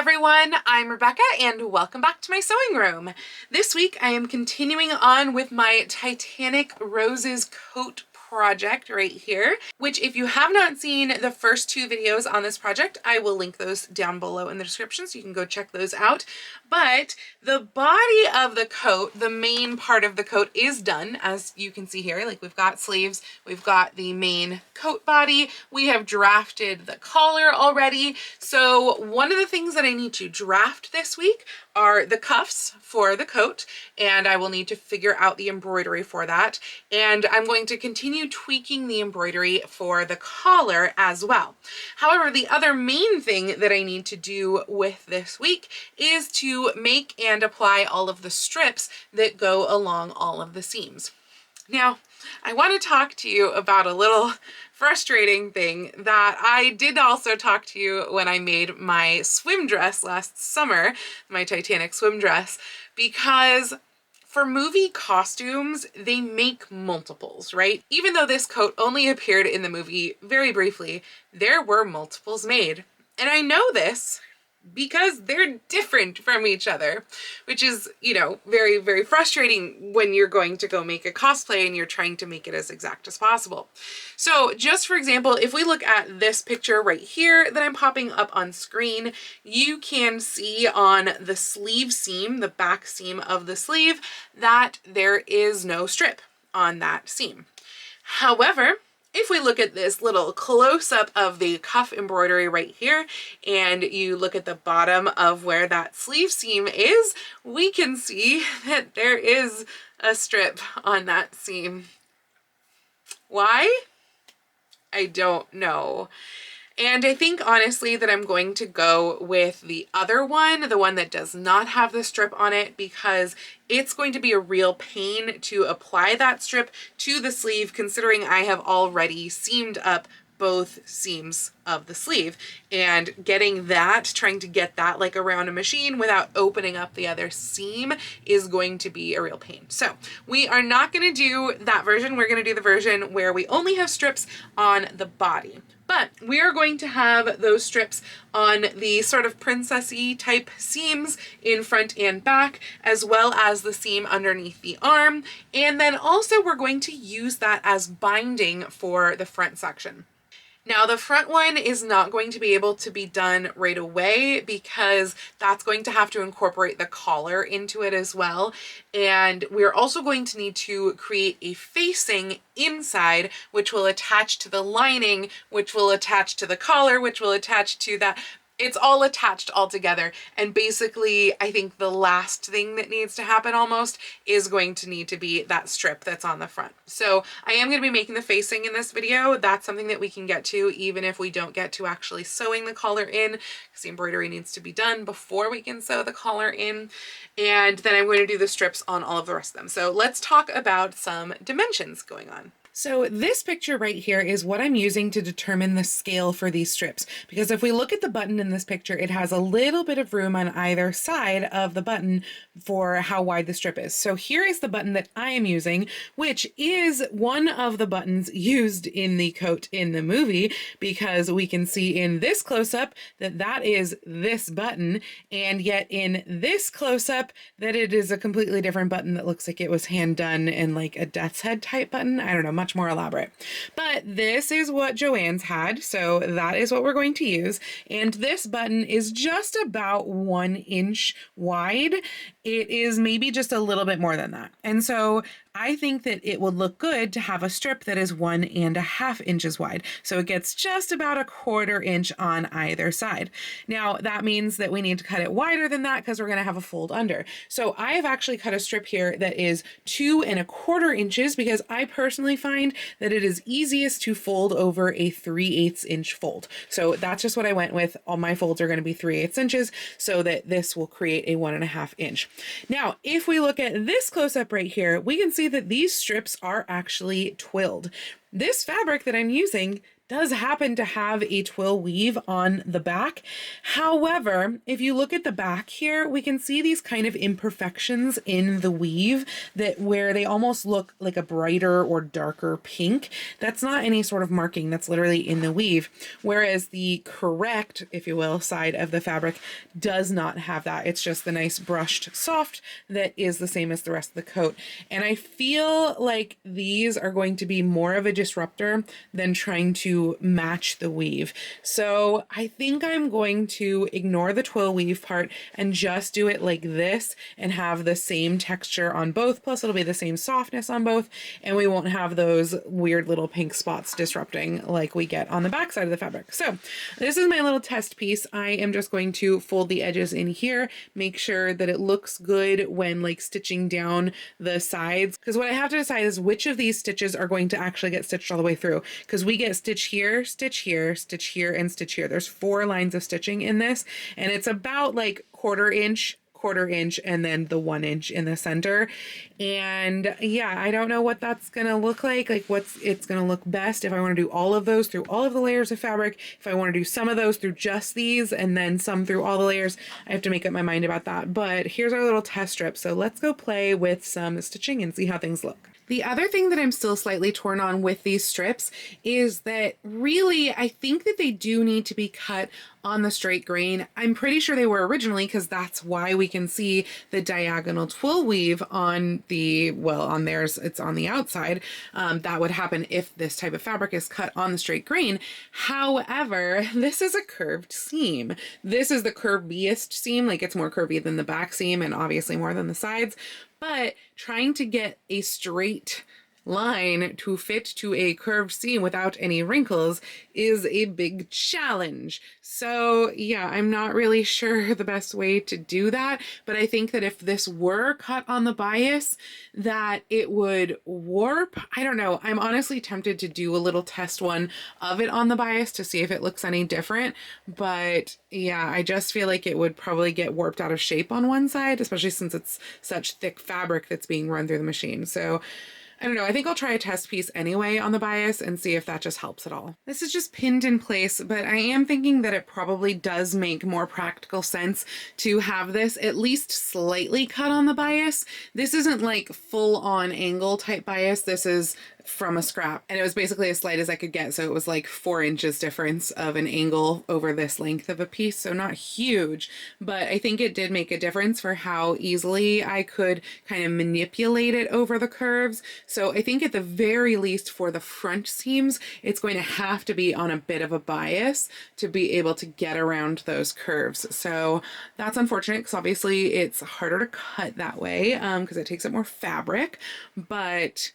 everyone, I'm Rebecca and welcome back to my sewing room. This week I am continuing on with my Titanic Roses coat project right here, which if you have not seen the first two videos on this project, I will link those down below in the description so you can go check those out. But the body of the coat, the main part of the coat, is done, as you can see here. Like, we've got sleeves, we've got the main coat body, we have drafted the collar already. So one of the things that I need to draft this week are the cuffs for the coat, and I will need to figure out the embroidery for that. And I'm going to continue tweaking the embroidery for the collar as well. However, the other main thing that I need to do with this week is to make and apply all of the strips that go along all of the seams. Now, I want to talk to you about a little frustrating thing that I did also talk to you when I made my swim dress last summer, my Titanic swim dress, because for movie costumes, they make multiples, right? Even though this coat only appeared in the movie very briefly, there were multiples made. And I know this because they're different from each other, which is, you know, very, very frustrating when you're going to go make a cosplay and you're trying to make it as exact as possible. So just for example, if we look at this picture right here that I'm popping up on screen, you can see on the sleeve seam, the back seam of the sleeve, that there is no strip on that seam. However, if we look at this little close-up of the cuff embroidery right here, and you look at the bottom of where that sleeve seam is, we can see that there is a strip on that seam. Why? I don't know. And I think honestly that I'm going to go with the other one, the one that does not have the strip on it, because it's going to be a real pain to apply that strip to the sleeve, considering I have already seamed up both seams of the sleeve, and trying to get that like around a machine without opening up the other seam is going to be a real pain. So we are not going to do that version. We're going to do the version where we only have strips on the body. But we are going to have those strips on the sort of princessy type seams in front and back, as well as the seam underneath the arm. And then also we're going to use that as binding for the front section. Now the front one is not going to be able to be done right away because that's going to have to incorporate the collar into it as well. And we're also going to need to create a facing inside, which will attach to the lining, which will attach to the collar, which will attach to that. It's all attached all together. And basically, I think the last thing that needs to happen almost is going to need to be that strip that's on the front. So I am going to be making the facing in this video. That's something that we can get to even if we don't get to actually sewing the collar in, because the embroidery needs to be done before we can sew the collar in. And then I'm going to do the strips on all of the rest of them. So let's talk about some dimensions going on. So this picture right here is what I'm using to determine the scale for these strips, because if we look at the button in this picture, it has a little bit of room on either side of the button for how wide the strip is. So here is the button that I am using, which is one of the buttons used in the coat in the movie, because we can see in this close-up that that is this button, and yet in this close-up that it is a completely different button that looks like it was hand done and like a death's head type button. I don't know, much more elaborate. But this is what Joanne's had, so that is what we're going to use. And this button is just about 1 inch wide. It is maybe just a little bit more than that. And so I think that it would look good to have a strip that is 1.5 inches wide. So it gets just about 1/4 inch on either side. Now that means that we need to cut it wider than that because we're going to have a fold under. So I have actually cut a strip here that is 2.25 inches because I personally find that it is easiest to fold over a 3/8 inch fold. So that's just what I went with. All my folds are going to be 3/8 inches so that this will create a 1.5 inch. Now, if we look at this close up right here, we can see that these strips are actually twilled. This fabric that I'm using does happen to have a twill weave on the back. However, if you look at the back here, we can see these kind of imperfections in the weave that where they almost look like a brighter or darker pink. That's not any sort of marking, that's literally in the weave. Whereas the correct, if you will, side of the fabric does not have that. It's just the nice brushed soft that is the same as the rest of the coat. And I feel like these are going to be more of a disruptor than trying to match the weave. So I think I'm going to ignore the twill weave part and just do it like this and have the same texture on both. Plus it'll be the same softness on both, and we won't have those weird little pink spots disrupting like we get on the back side of the fabric. So this is my little test piece. I am just going to fold the edges in here, make sure that it looks good when like stitching down the sides, because what I have to decide is which of these stitches are going to actually get stitched all the way through, because we get stitch here, stitch here, stitch here, and stitch here. There's 4 lines of stitching in this, and it's about like quarter inch, and then the 1 inch in the center. And yeah, I don't know what that's gonna look like what's it's gonna look best if I want to do all of those through all of the layers of fabric, if I want to do some of those through just these and then some through all the layers. I have to make up my mind about that. But here's our little test strip, so let's go play with some stitching and see how things look. The other thing that I'm still slightly torn on with these strips is that really I think that they do need to be cut on the straight grain. I'm pretty sure they were originally, because that's why we can see the diagonal twill weave on the, well, on theirs, it's on the outside. That would happen if this type of fabric is cut on the straight grain. However, this is a curved seam. This is the curviest seam, like it's more curvy than the back seam and obviously more than the sides. But trying to get a straight line to fit to a curved seam without any wrinkles is a big challenge. So yeah, I'm not really sure the best way to do that, but I think that if this were cut on the bias, that it would warp. I don't know. I'm honestly tempted to do a little test one of it on the bias to see if it looks any different. But yeah, I just feel like it would probably get warped out of shape on one side, especially since it's such thick fabric that's being run through the machine. So I don't know, I think I'll try a test piece anyway on the bias and see if that just helps at all. This is just pinned in place, but I am thinking that it probably does make more practical sense to have this at least slightly cut on the bias. This isn't like full on angle type bias. This is from a scrap, and it was basically as slight as I could get, so it was like 4 inches difference of an angle over this length of a piece, so not huge, but I think it did make a difference for how easily I could kind of manipulate it over the curves. So I think at the very least for the front seams, it's going to have to be on a bit of a bias to be able to get around those curves. So that's unfortunate, because obviously it's harder to cut that way because it takes up more fabric, but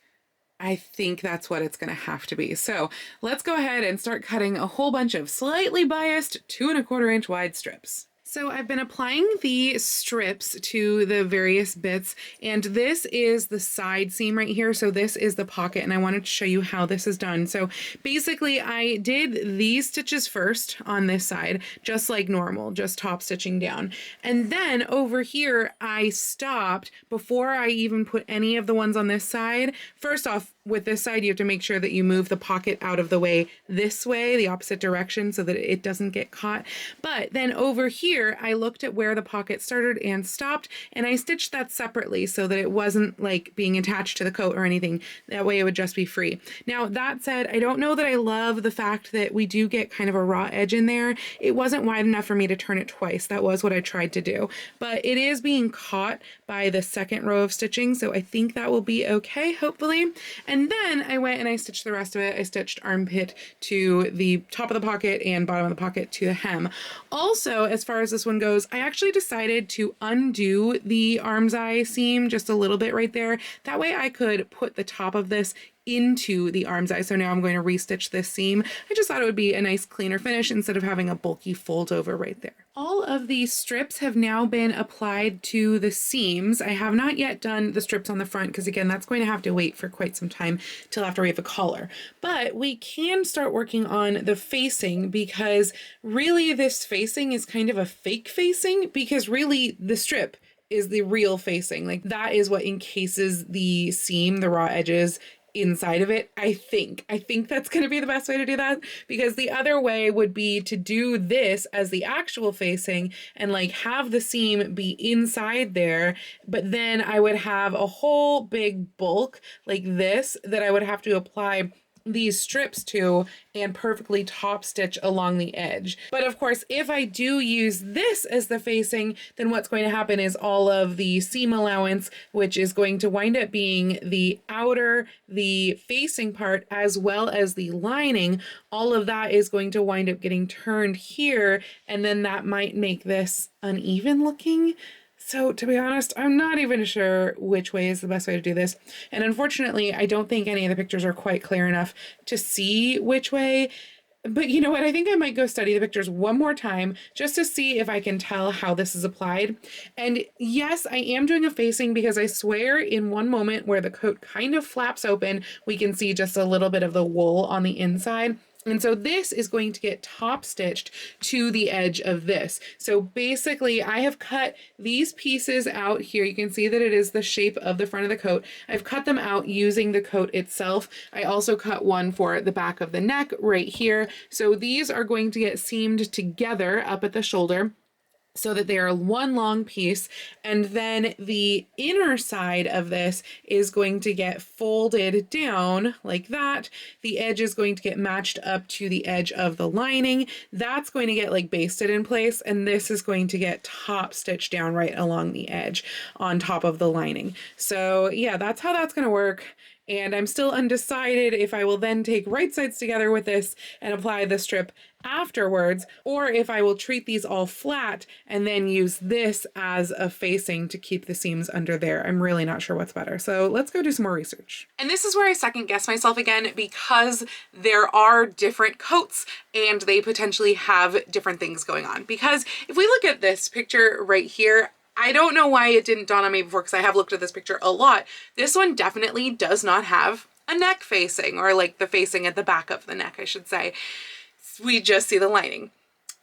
I think that's what it's going to have to be. So let's go ahead and start cutting a whole bunch of slightly biased 2¼ inch wide strips. So I've been applying the strips to the various bits, and this is the side seam right here. So this is the pocket, and I wanted to show you how this is done. So basically I did these stitches first on this side, just like normal, just top stitching down. And then over here, I stopped before I even put any of the ones on this side. First off, with this side, you have to make sure that you move the pocket out of the way this way, the opposite direction, so that it doesn't get caught. But then over here, I looked at where the pocket started and stopped, and I stitched that separately so that it wasn't like being attached to the coat or anything. That way it would just be free. Now, that said, I don't know that I love the fact that we do get kind of a raw edge in there. It wasn't wide enough for me to turn it twice. That was what I tried to do. But it is being caught by the second row of stitching, so I think that will be okay, hopefully. And then I went and I stitched the rest of it. I stitched armpit to the top of the pocket and bottom of the pocket to the hem. Also, as far as this one goes, I actually decided to undo the arm's eye seam just a little bit right there. That way I could put the top of this into the arm's eye. So now I'm going to restitch this seam. I just thought it would be a nice cleaner finish instead of having a bulky fold over right there. All of these strips have now been applied to the seams. I have not yet done the strips on the front because again, that's going to have to wait for quite some time till after we have a collar. But we can start working on the facing, because really this facing is kind of a fake facing, because really the strip is the real facing. Like that is what encases the seam, the raw edges, inside of it. I think that's going to be the best way to do that, because the other way would be to do this as the actual facing and like have the seam be inside there, but then I would have a whole big bulk like this that I would have to apply these strips to and perfectly top stitch along the edge. But of course, if I do use this as the facing, then what's going to happen is all of the seam allowance, which is going to wind up being the outer, the facing part, as well as the lining, all of that is going to wind up getting turned here, and then that might make this uneven looking. So to be honest, I'm not even sure which way is the best way to do this. And unfortunately, I don't think any of the pictures are quite clear enough to see which way. But you know what? I think I might go study the pictures one more time just to see if I can tell how this is applied. And yes, I am doing a facing because I swear in one moment where the coat kind of flaps open, we can see just a little bit of the wool on the inside. And so this is going to get top stitched to the edge of this. So basically I have cut these pieces out here. You can see that it is the shape of the front of the coat. I've cut them out using the coat itself. I also cut one for the back of the neck right here. So these are going to get seamed together up at the shoulder, so that they are one long piece. And then the inner side of this is going to get folded down like that. The edge is going to get matched up to the edge of the lining. That's going to get like basted in place. And this is going to get top stitched down right along the edge on top of the lining. So yeah, that's how that's going to work. And I'm still undecided if I will then take right sides together with this and apply the strip afterwards, or if I will treat these all flat and then use this as a facing to keep the seams under there. I'm really not sure what's better. So let's go do some more research. And this is where I second guess myself again, because there are different coats and they potentially have different things going on. Because if we look at this picture right here, I don't know why it didn't dawn on me before, because I have looked at this picture a lot. This one definitely does not have a neck facing, or like the facing at the back of the neck, I should say. We just see the lining.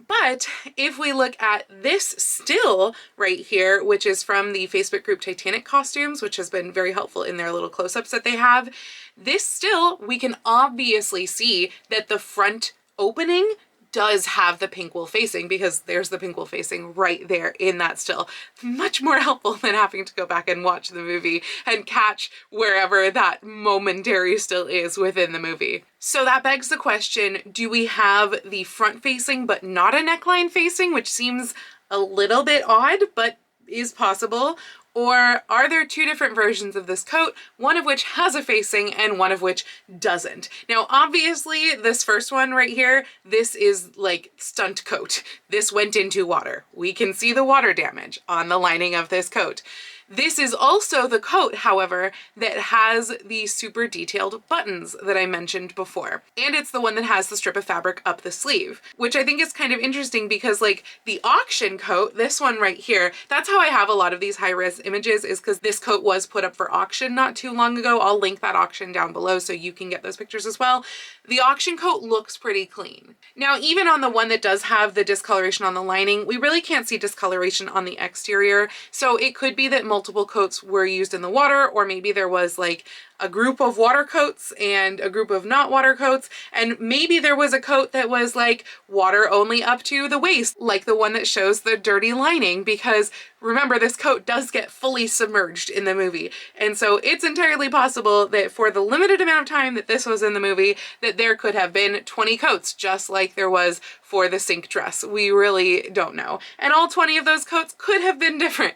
But if we look at this still right here, which is from the Facebook group Titanic Costumes, which has been very helpful in their little close-ups that they have, this still, we can obviously see that the front opening does have the pink wool facing, because there's the pink wool facing right there in that still. Much more helpful than having to go back and watch the movie and catch wherever that momentary still is within the movie. So that begs the question, do we have the front facing but not a neckline facing, which seems a little bit odd, but is possible? Or are there two different versions of this coat, one of which has a facing and one of which doesn't? Now, obviously, this first one right here, this is like stunt coat. This went into water. We can see the water damage on the lining of this coat. This is also the coat, however, that has the super detailed buttons that I mentioned before. And it's the one that has the strip of fabric up the sleeve, which I think is kind of interesting because like the auction coat, this one right here, that's how I have a lot of these high-res images, is because this coat was put up for auction not too long ago. I'll link that auction down below so you can get those pictures as well. The auction coat looks pretty clean. Now, even on the one that does have the discoloration on the lining, we really can't see discoloration on the exterior. So it could be that multiple coats were used in the water, or maybe there was like a group of water coats and a group of not water coats, and maybe there was a coat that was like water only up to the waist, like the one that shows the dirty lining, because remember, this coat does get fully submerged in the movie. And so it's entirely possible that for the limited amount of time that this was in the movie, that there could have been 20 coats, just like there was for the sink dress. We really don't know. And all 20 of those coats could have been different,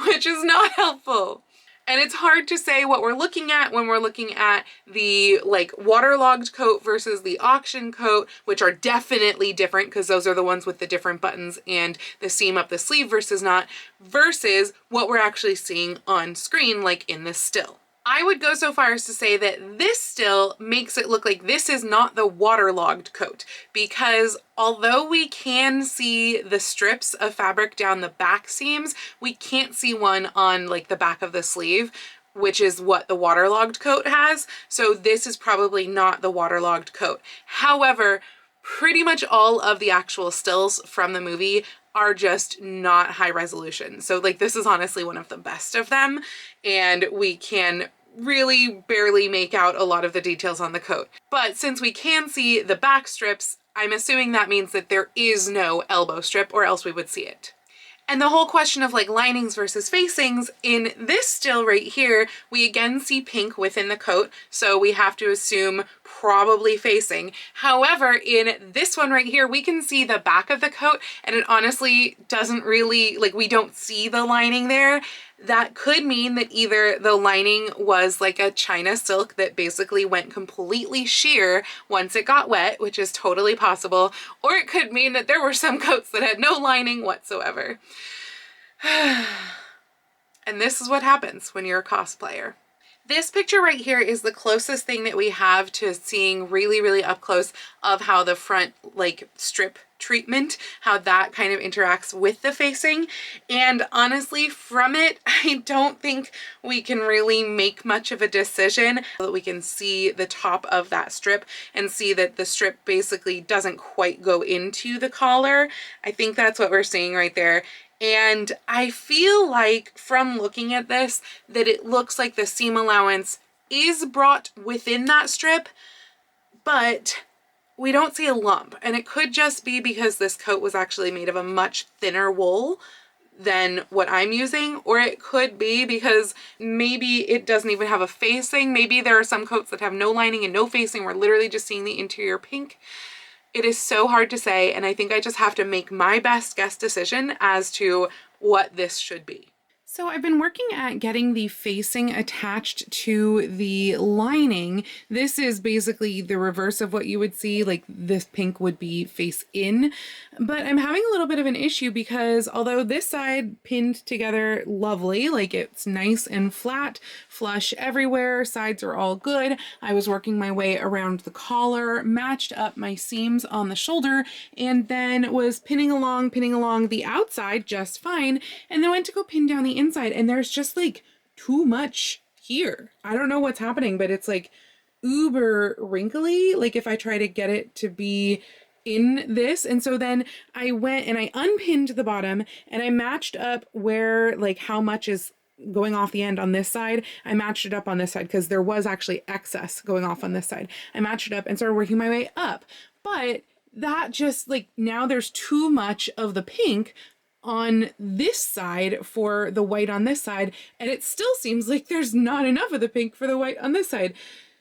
which is not helpful. And it's hard to say what we're looking at when we're looking at the like waterlogged coat versus the auction coat, which are definitely different because those are the ones with the different buttons and the seam up the sleeve versus not, versus what we're actually seeing on screen like in this still. I would go so far as to say that this still makes it look like this is not the waterlogged coat, because although we can see the strips of fabric down the back seams, we can't see one on like the back of the sleeve, which is what the waterlogged coat has. So this is probably not the waterlogged coat. However, pretty much all of the actual stills from the movie are just not high resolution. So like this is honestly one of the best of them, and we can really barely make out a lot of the details on the coat. But since we can see the back strips, I'm assuming that means that there is no elbow strip, or else we would see it. And the whole question of like linings versus facings, in this still right here, we again see pink within the coat, so we have to assume probably facing. However, in this one right here, we can see the back of the coat, and it honestly doesn't really, like, we don't see the lining there. That could mean that either the lining was like a China silk that basically went completely sheer once it got wet, which is totally possible, or it could mean that there were some coats that had no lining whatsoever. And this is what happens when you're a cosplayer. This picture right here is the closest thing that we have to seeing really, really up close of how the front like strip treatment, how that kind of interacts with the facing. And honestly, from it, I don't think we can really make much of a decision. That we can see the top of that strip and see that the strip basically doesn't quite go into the collar. I think that's what we're seeing right there. And I feel like from looking at this that it looks like the seam allowance is brought within that strip, but we don't see a lump. And it could just be because this coat was actually made of a much thinner wool than what I'm using, or it could be because maybe it doesn't even have a facing. Maybe there are some coats that have no lining and no facing. We're literally just seeing the interior pink. It is so hard to say, and I think I just have to make my best guess decision as to what this should be. So I've been working at getting the facing attached to the lining. This is basically the reverse of what you would see, like this pink would be face in, but I'm having a little bit of an issue because although this side pinned together lovely, like it's nice and flat, flush everywhere, sides are all good. I was working my way around the collar, matched up my seams on the shoulder, and then was pinning along the outside just fine, and then went to go pin down the inside, and there's just like too much here. I don't know what's happening, but it's like uber wrinkly, like if I try to get it to be in this. And so then I went and I unpinned the bottom and I matched up where, like, how much is going off the end on this side. I matched it up on this side because there was actually excess going off on this side. I matched it up and started working my way up, but that just, like, now there's too much of the pink on this side for the white on this side, and it still seems like there's not enough of the pink for the white on this side.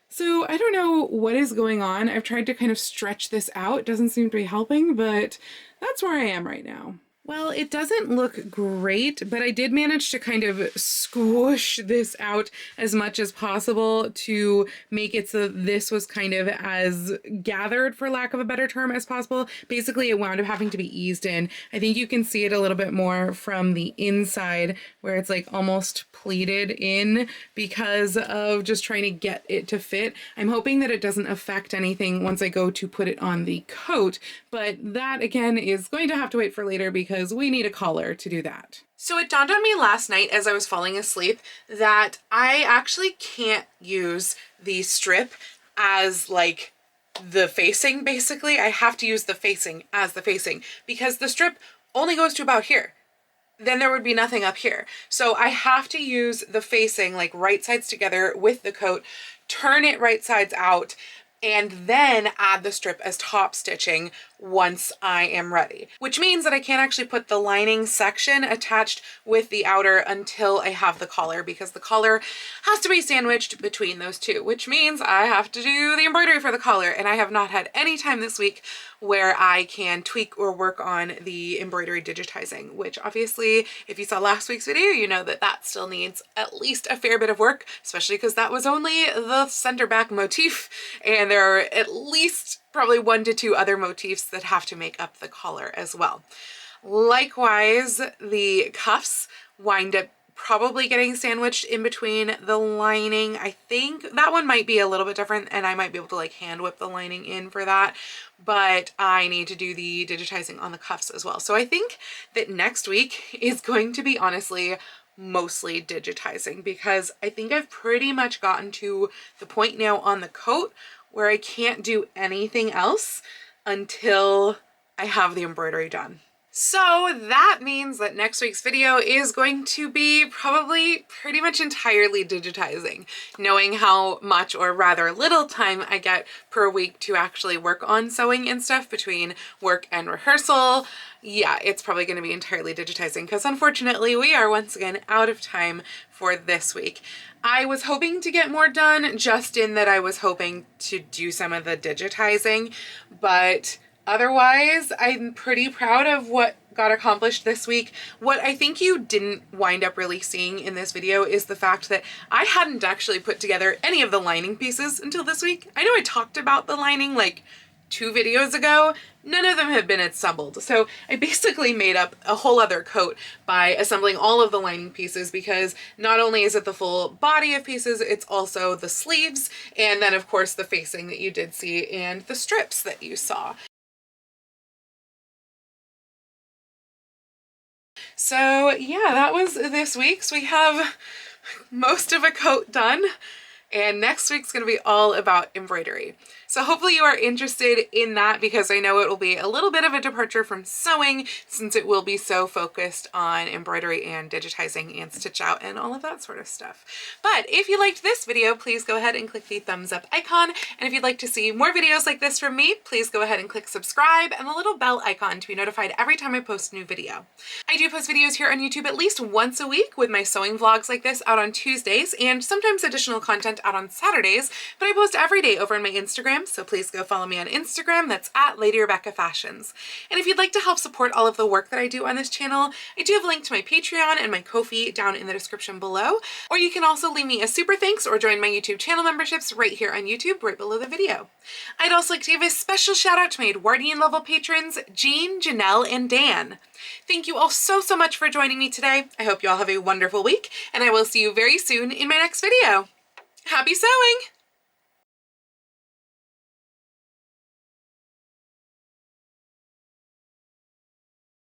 So I don't know what is going on. I've tried to kind of stretch this out. It doesn't seem to be helping, but that's where I am right now. Well, it doesn't look great, but I did manage to kind of squish this out as much as possible to make it so this was kind of as gathered, for lack of a better term, as possible. Basically, it wound up having to be eased in. I think you can see it a little bit more from the inside where it's like almost pleated in because of just trying to get it to fit. I'm hoping that it doesn't affect anything once I go to put it on the coat, but that again is going to have to wait for later because we need a collar to do that. So it dawned on me last night as I was falling asleep that I actually can't use the strip as like the facing, basically. I have to use the facing as the facing because the strip only goes to about here. Then there would be nothing up here. So I have to use the facing like right sides together with the coat, turn it right sides out, and then add the strip as top stitching once I am ready. Which means that I can't actually put the lining section attached with the outer until I have the collar, because the collar has to be sandwiched between those two, which means I have to do the embroidery for the collar, and I have not had any time this week where I can tweak or work on the embroidery digitizing, which obviously if you saw last week's video, you know that that still needs at least a fair bit of work, especially because that was only the center back motif, and there are at least probably 1 to 2 other motifs that have to make up the collar as well. Likewise, the cuffs wind up probably getting sandwiched in between the lining. I think that one might be a little bit different and I might be able to like hand whip the lining in for that, but I need to do the digitizing on the cuffs as well. So I think that next week is going to be honestly mostly digitizing, because I think I've pretty much gotten to the point now on the coat where I can't do anything else until I have the embroidery done. So that means that next week's video is going to be probably pretty much entirely digitizing. Knowing how much or rather little time I get per week to actually work on sewing and stuff between work and rehearsal, yeah, it's probably going to be entirely digitizing because unfortunately we are once again out of time for this week. I was hoping to get more done, just in that I was hoping to do some of the digitizing, but otherwise, I'm pretty proud of what got accomplished this week. What I think you didn't wind up really seeing in this video is the fact that I hadn't actually put together any of the lining pieces until this week. I know I talked about the lining like 2 videos ago. None of them have been assembled. So I basically made up a whole other coat by assembling all of the lining pieces, because not only is it the full body of pieces, it's also the sleeves, and then of course the facing that you did see and the strips that you saw. So yeah, that was this week's. We have most of a coat done, and next week's going to be all about embroidery. So hopefully you are interested in that, because I know it will be a little bit of a departure from sewing, since it will be so focused on embroidery and digitizing and stitch out and all of that sort of stuff. But if you liked this video, please go ahead and click the thumbs up icon. And if you'd like to see more videos like this from me, please go ahead and click subscribe and the little bell icon to be notified every time I post a new video. I do post videos here on YouTube at least once a week, with my sewing vlogs like this out on Tuesdays and sometimes additional content out on Saturdays, but I post every day over on my Instagram, so please go follow me on Instagram. That's at Lady Rebecca Fashions. And if you'd like to help support all of the work that I do on this channel, I do have a link to my Patreon and my Ko-fi down in the description below, or you can also leave me a super thanks or join my YouTube channel memberships right here on YouTube, right below the video. I'd also like to give a special shout out to my Edwardian level patrons, Jean, Janelle, and Dan. Thank you all so much for joining me today. I hope you all have a wonderful week, and I will see you very soon in my next video. Happy sewing!